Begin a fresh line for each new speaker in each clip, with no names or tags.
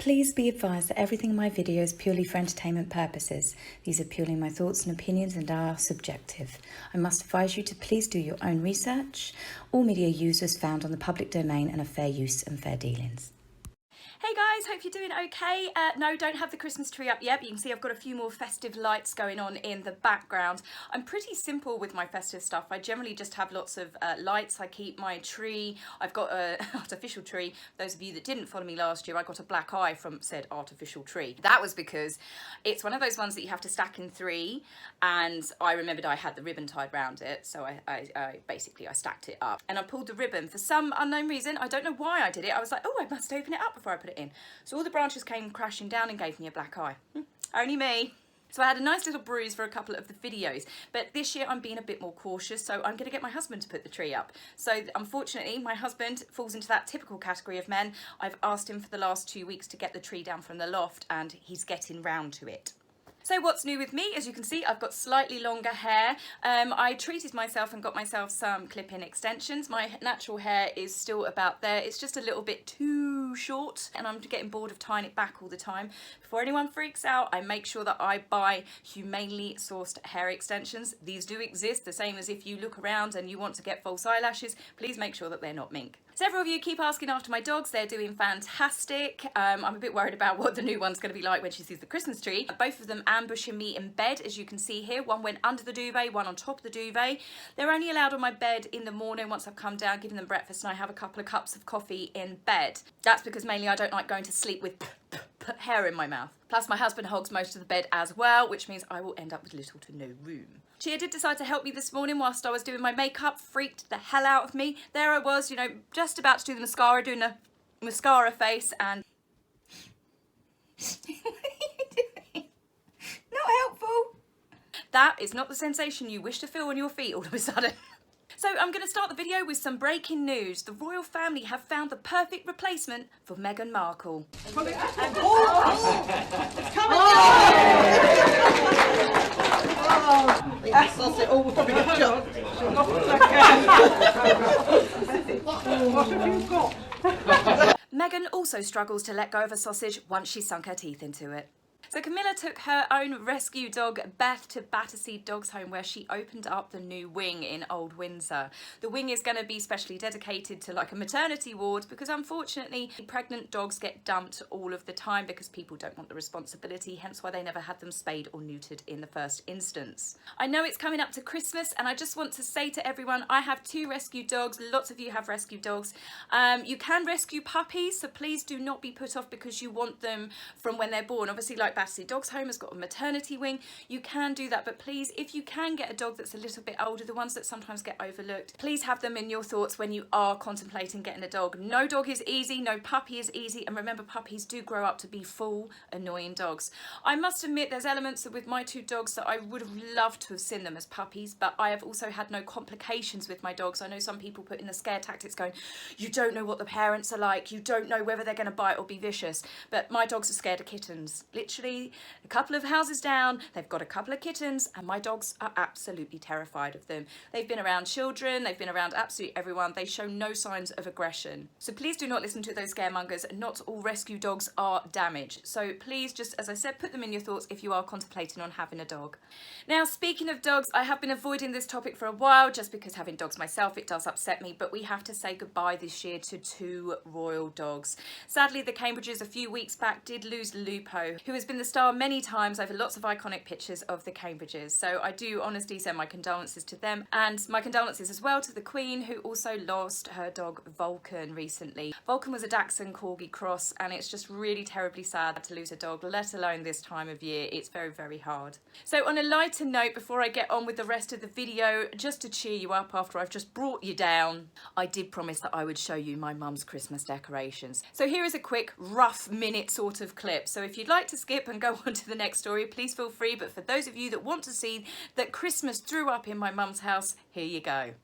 Please be advised that everything in my video is purely for entertainment purposes. These are purely my thoughts and opinions and are subjective. I must advise you to please do your own research. All media users found on the public domain and are fair use and fair dealings.
Hey guys, hope you're doing okay. No, don't have the Christmas tree up yet, but you can see I've got a few more festive lights going on in the background. I'm pretty simple with my festive stuff. I generally just have lots of lights. I keep my tree. I've got an artificial tree. Those of you that didn't follow me last year, I got a black eye from said artificial tree. That was because it's one of those ones that you have to stack in 3, and I remembered I had the ribbon tied around it, so I basically stacked it up. And I pulled the ribbon for some unknown reason. I don't know why I did it. I was like, oh, I must open it up before I put it in. So all the branches came crashing down and gave me a black eye. Only me. So I had a nice little bruise for a couple of the videos, but this year I'm being a bit more cautious, so I'm going to get my husband to put the tree up. So unfortunately, my husband falls into that typical category of men. I've asked him for the last 2 weeks to get the tree down from the loft, and he's getting round to it. So what's new with me? As you can see, I've got slightly longer hair. I treated myself and got myself some clip-in extensions. My natural hair is still about there. It's just a little bit too short, and I'm getting bored of tying it back all the time. Before anyone freaks out, I make sure that I buy humanely sourced hair extensions. These do exist, the same as if you look around and you want to get false eyelashes, please make sure that they're not mink. Several of you keep asking after my dogs. They're doing fantastic. I'm a bit worried about what the new one's going to be like when she sees the Christmas tree. Both of them ambushing me in bed, as you can see here. One went under the duvet, one on top of the duvet. They're only allowed on my bed in the morning once I've come down, given them breakfast, and I have a couple of cups of coffee in bed. That's because mainly I don't like going to sleep with hair in my mouth. Plus my husband hogs most of the bed as well, which means I will end up with little to no room. Chia did decide to help me this morning whilst I was doing my makeup, freaked the hell out of me. There I was, you know, just about to do the mascara, doing a mascara face, and... What are you doing? Not helpful. That is not the sensation you wish to feel on your feet all of a sudden. So I'm going to start the video with some breaking news. The royal family have found the perfect replacement for Meghan Markle.
It's coming
Meghan also struggles to let go of a sausage once she's sunk her teeth into it. So Camilla took her own rescue dog Beth to Battersea Dogs Home, where she opened up the new wing in Old Windsor. The wing is going to be specially dedicated to like a maternity ward, because unfortunately pregnant dogs get dumped all of the time because people don't want the responsibility, hence why they never had them spayed or neutered in the first instance. I know it's coming up to Christmas, and I just want to say to everyone, I have 2 rescue dogs. Lots of you have rescue dogs. You can rescue puppies, so please do not be put off because you want them from when they're born. Obviously, like Battersea Dogs Home has got a maternity wing. You can do that, but please, if you can get a dog that's a little bit older, the ones that sometimes get overlooked, please have them in your thoughts when you are contemplating getting a dog. No dog is easy, no puppy is easy, and remember, puppies do grow up to be full, annoying dogs. I must admit there's elements with my 2 dogs that I would have loved to have seen them as puppies, but I have also had no complications with my dogs. I know some people put in the scare tactics going, you don't know what the parents are like, you don't know whether they're going to bite or be vicious, but my dogs are scared of kittens. Literally, a couple of houses down, they've got a couple of kittens, and my dogs are absolutely terrified of them. They've been around children, they've been around absolutely everyone. They show no signs of aggression. So please do not listen to those scaremongers. Not all rescue dogs are damaged. So please, just as I said, put them in your thoughts if you are contemplating on having a dog. Now, speaking of dogs, I have been avoiding this topic for a while just because having dogs myself, it does upset me, but we have to say goodbye this year to 2 royal dogs. Sadly, the Cambridges a few weeks back did lose Lupo, who has been the star many times over lots of iconic pictures of the Cambridges. So I do honestly send my condolences to them, and my condolences as well to the Queen, who also lost her dog Vulcan recently. Vulcan was a Dachshund Corgi cross, and it's just really terribly sad to lose a dog, let alone this time of year. It's very, very hard. So on a lighter note, before I get on with the rest of the video, just to cheer you up after I've just brought you down, I did promise that I would show you my mum's Christmas decorations. So here is a quick rough minute sort of clip. So if you'd like to skip and go on to the next story, please feel free, but for those of you that want to see that Christmas threw up in my mum's house, here you go.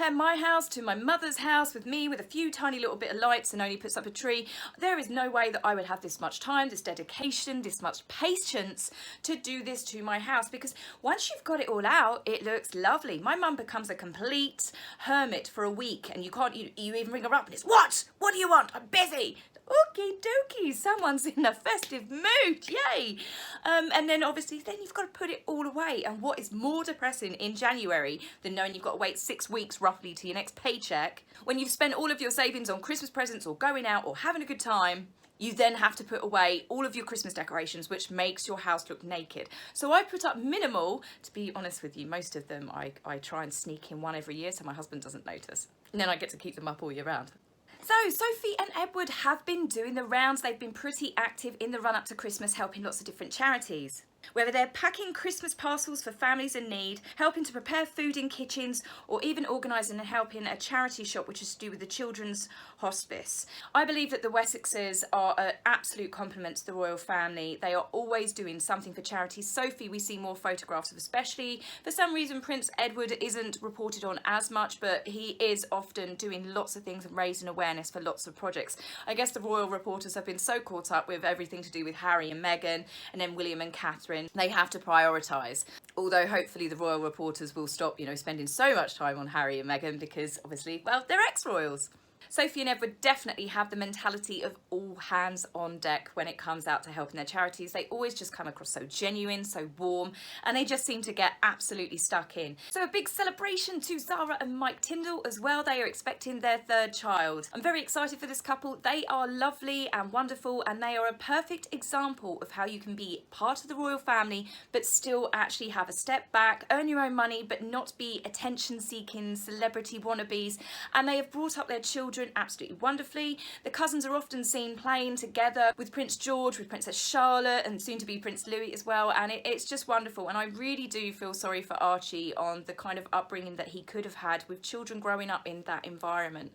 compare my house to my mother's house with me with a few tiny little bit of lights and only puts up a tree, there is no way that I would have this much time, this dedication, this much patience to do this to my house, because once you've got it all out, it looks lovely. My mum becomes a complete hermit for a week, and you even ring her up and it's, what do you want? I'm busy. Okie dokie, someone's in a festive mood, yay! And then obviously then you've got to put it all away, and what is more depressing in January than knowing you've got to wait 6 weeks roughly to your next paycheck, when you've spent all of your savings on Christmas presents or going out or having a good time, you then have to put away all of your Christmas decorations, which makes your house look naked. So I put up minimal, to be honest with you. Most of them I try and sneak in one every year so my husband doesn't notice, and then I get to keep them up all year round. So Sophie and Edward have been doing the rounds. They've been pretty active in the run up to Christmas, helping lots of different charities. Whether they're packing Christmas parcels for families in need, helping to prepare food in kitchens, or even organising and helping a charity shop which is to do with the children's hospice. I believe that the Wessexes are an absolute compliment to the royal family. They are always doing something for charity. Sophie, we see more photographs of, especially. For some reason, Prince Edward isn't reported on as much, but he is often doing lots of things and raising awareness for lots of projects. I guess the royal reporters have been so caught up with everything to do with Harry and Meghan, and then William and Catherine. They have to prioritise. Although hopefully the royal reporters will stop, spending so much time on Harry and Meghan, because obviously, well, they're ex-royals. Sophie and Edward definitely have the mentality of all hands on deck when it comes out to helping their charities. They always just come across so genuine, so warm, and they just seem to get absolutely stuck in. So a big celebration to Zara and Mike Tindall as well. They are expecting their third child. I'm very excited for this couple. They are lovely and wonderful, and they are a perfect example of how you can be part of the royal family but still actually have a step back, earn your own money but not be attention-seeking celebrity wannabes. And they have brought up their children absolutely wonderfully. The cousins are often seen playing together with Prince George, with Princess Charlotte, and soon to be Prince Louis as well, and it's just wonderful. And I really do feel sorry for Archie on the kind of upbringing that he could have had with children growing up in that environment.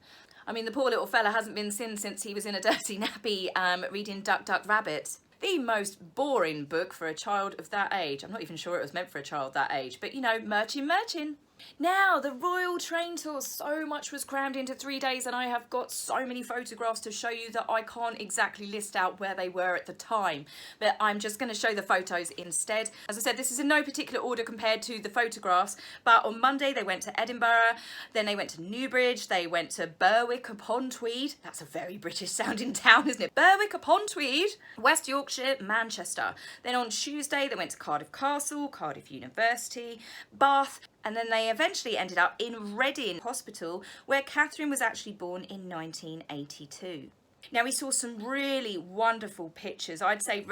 I mean, the poor little fella hasn't been seen since he was in a dirty nappy reading Duck Duck Rabbit. The most boring book for a child of that age. I'm not even sure it was meant for a child that age, but merchin'. Now, the royal train tour, so much was crammed into 3 days, and I have got so many photographs to show you that I can't exactly list out where they were at the time, but I'm just going to show the photos instead. As I said, this is in no particular order compared to the photographs, but on Monday they went to Edinburgh, then they went to Newbridge, they went to Berwick-upon-Tweed. That's a very British sounding town, isn't it? Berwick-upon-Tweed, West Yorkshire, Manchester. Then on Tuesday they went to Cardiff Castle, Cardiff University, Bath, and then they eventually ended up in Reading Hospital, where Catherine was actually born in 1982. Now, we saw some really wonderful pictures. I'd say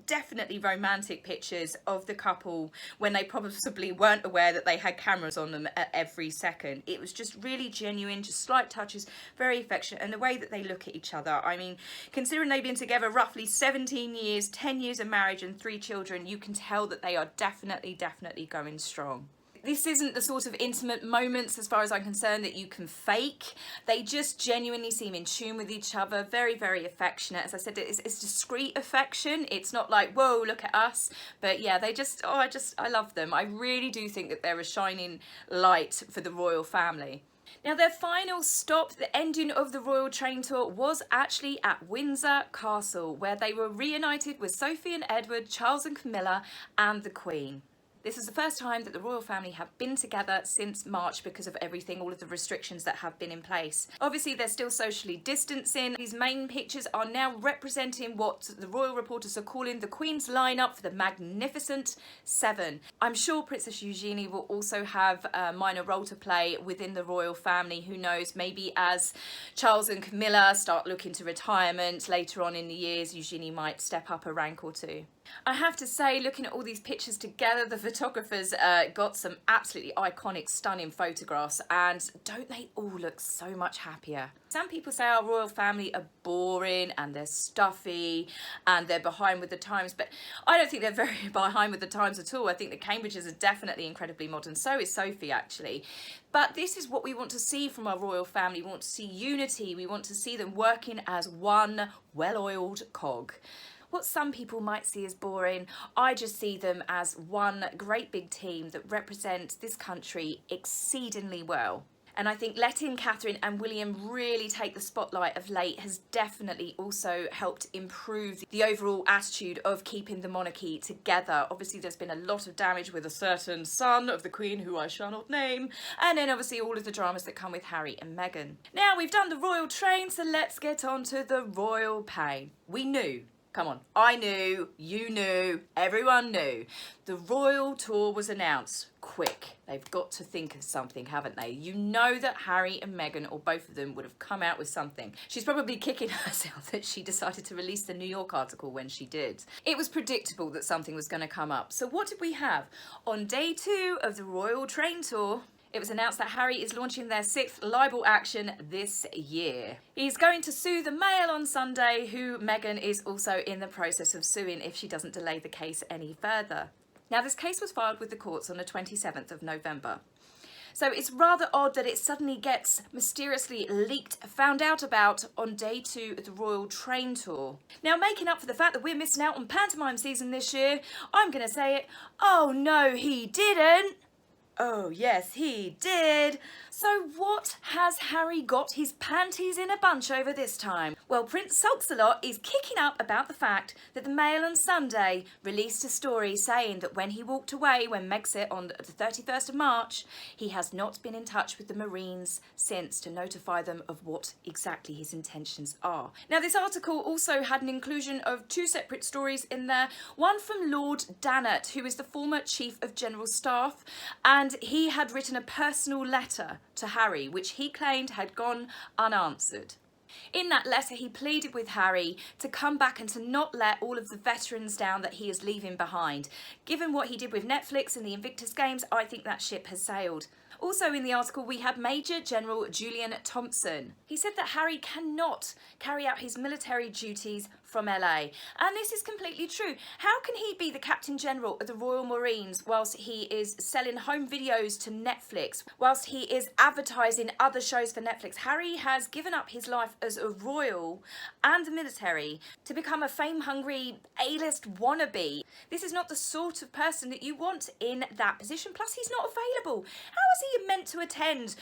definitely romantic pictures of the couple when they possibly weren't aware that they had cameras on them at every second. It was just really genuine, just slight touches, very affectionate, and the way that they look at each other. I mean, considering they've been together roughly 17 years, 10 years of marriage and 3 children, you can tell that they are definitely going strong. This isn't the sort of intimate moments, as far as I'm concerned, that you can fake. They just genuinely seem in tune with each other, very affectionate. As I said, it's discreet affection. It's not like, whoa, look at us. But yeah, I love them. I really do think that they're a shining light for the royal family. Now, their final stop, the ending of the royal train tour, was actually at Windsor Castle, where they were reunited with Sophie and Edward, Charles and Camilla, and the Queen. This is the first time that the royal family have been together since March because of everything, all of the restrictions that have been in place. Obviously, they're still socially distancing. These main pictures are now representing what the royal reporters are calling the Queen's lineup for the Magnificent Seven. I'm sure Princess Eugenie will also have a minor role to play within the royal family. Who knows, maybe as Charles and Camilla start looking to retirement later on in the years, Eugenie might step up a rank or two. I have to say, looking at all these pictures together, the photographers got some absolutely iconic, stunning photographs, and don't they all look so much happier? Some people say our royal family are boring and they're stuffy and they're behind with the times, but I don't think they're very behind with the times at all. I think the Cambridges are definitely incredibly modern. So is Sophie, actually. But this is what we want to see from our royal family. We want to see unity. We want to see them working as one well-oiled cog. What some people might see as boring, I just see them as one great big team that represents this country exceedingly well. And I think letting Catherine and William really take the spotlight of late has definitely also helped improve the overall attitude of keeping the monarchy together. Obviously, there's been a lot of damage with a certain son of the Queen, who I shall not name, and then obviously all of the dramas that come with Harry and Meghan. Now, we've done the royal train, so let's get on to the royal pain. We knew. Come on, I knew, you knew, everyone knew. The royal tour was announced. Quick, they've got to think of something, haven't they? You know that Harry and Meghan, or both of them, would have come out with something. She's probably kicking herself that she decided to release the New York article when she did. It was predictable that something was going to come up. So what did we have? On day 2 of the royal train tour, it was announced that Harry is launching their 6th libel action this year. He's going to sue the Mail on Sunday, who Meghan is also in the process of suing if she doesn't delay the case any further. Now, this case was filed with the courts on the 27th of November. So it's rather odd that it suddenly gets mysteriously leaked, found out about on day 2 of the royal train tour. Now, making up for the fact that we're missing out on pantomime season this year, I'm going to say it, oh no, he didn't. Oh, yes, he did. So what has Harry got his panties in a bunch over this time? Well, Prince Sulks-a-Lot is kicking up about the fact that the Mail on Sunday released a story saying that when he walked away, when Megxit on the 31st of March, he has not been in touch with the Marines since to notify them of what exactly his intentions are. Now, this article also had an inclusion of 2 separate stories in there. One from Lord Daaa, who is the former Chief of General Staff, and he had written a personal letter to Harry, which he claimed had gone unanswered. In that letter, he pleaded with Harry to come back and to not let all of the veterans down that he is leaving behind. Given what he did with Netflix and the Invictus Games, I think that ship has sailed. Also in the article, we have Major General Julian Thompson. He said that Harry cannot carry out his military duties from LA. And this is completely true. How can he be the Captain General of the Royal Marines whilst he is selling home videos to Netflix, whilst he is advertising other shows for Netflix? Harry has given up his life as a royal and the military to become a fame-hungry A-list wannabe. This is not the sort of person that you want in that position. Plus, he's not available. How is he meant to attend,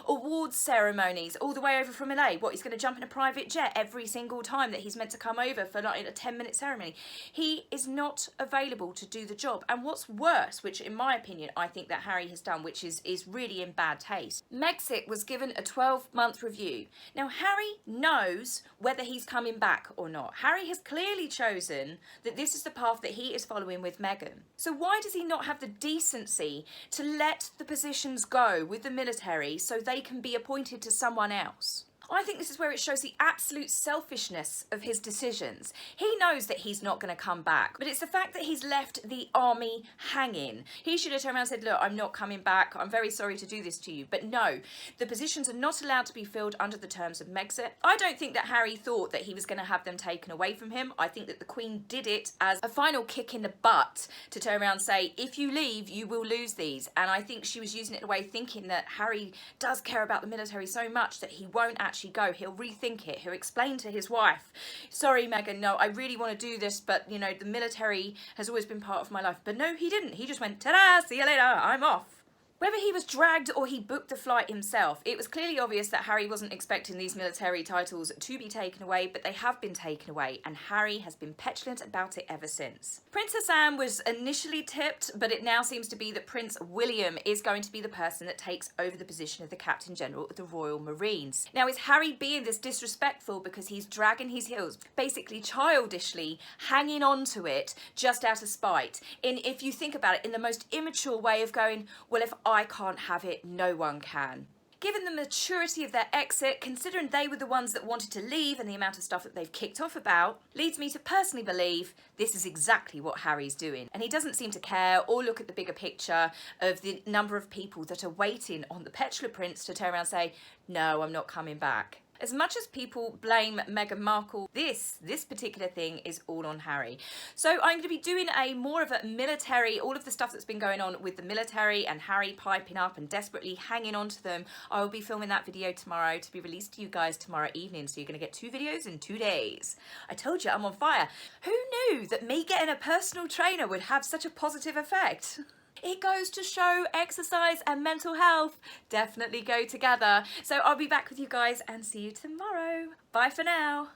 awards ceremonies all the way over from LA? What, he's going to jump in a private jet every single time that he's meant to come over for like a 10-minute ceremony? He is not available to do the job. And what's worse, which in my opinion I think that Harry has done, which is really in bad taste, Megxit was given a 12-month review. Now, Harry knows whether he's coming back or not. Harry has clearly chosen that this is the path that he is following with Meghan. So why does he not have the decency to let the positions go with the military so they can be appointed to someone else? I think this is where it shows the absolute selfishness of his decisions. He knows that he's not going to come back, but it's the fact that he's left the army hanging. He should have turned around and said, look, I'm not coming back. I'm very sorry to do this to you. But no, the positions are not allowed to be filled under the terms of Megxit. I don't think that Harry thought that he was going to have them taken away from him. I think that the Queen did it as a final kick in the butt to turn around and say, if you leave, you will lose these. And I think she was using it in a way thinking that Harry does care about the military so much that he won't actually go. He'll rethink it. He'll explain to his wife, sorry, Meghan, no, I really want to do this, but, the military has always been part of my life. But no, he didn't. He just went, ta-da, see you later, I'm off. Whether he was dragged or he booked the flight himself, it was clearly obvious that Harry wasn't expecting these military titles to be taken away, but they have been taken away, and Harry has been petulant about it ever since. Princess Anne was initially tipped, but it now seems to be that Prince William is going to be the person that takes over the position of the Captain General of the Royal Marines. Now, is Harry being this disrespectful because he's dragging his heels, basically childishly hanging on to it just out of spite? If you think about it, in the most immature way of going, well, if I can't have it, no one can. Given the maturity of their exit, considering they were the ones that wanted to leave and the amount of stuff that they've kicked off about, leads me to personally believe this is exactly what Harry's doing. And he doesn't seem to care or look at the bigger picture of the number of people that are waiting on the Petulant Prince to turn around and say, no, I'm not coming back. As much as people blame Meghan Markle, this particular thing is all on Harry. So I'm going to be doing more of a military, all of the stuff that's been going on with the military and Harry piping up and desperately hanging on to them. I will be filming that video tomorrow to be released to you guys tomorrow evening. So you're going to get 2 videos in 2 days. I told you I'm on fire. Who knew that me getting a personal trainer would have such a positive effect? It goes to show exercise and mental health definitely go together. So I'll be back with you guys and see you tomorrow. Bye for now.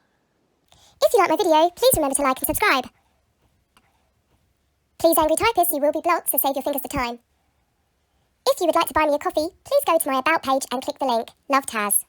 If you like my video, please remember to like and subscribe. Please, angry typists, you will be blocked, so save your fingers the time. If you would like to buy me a coffee, please go to my About page and click the link. Love, Taz.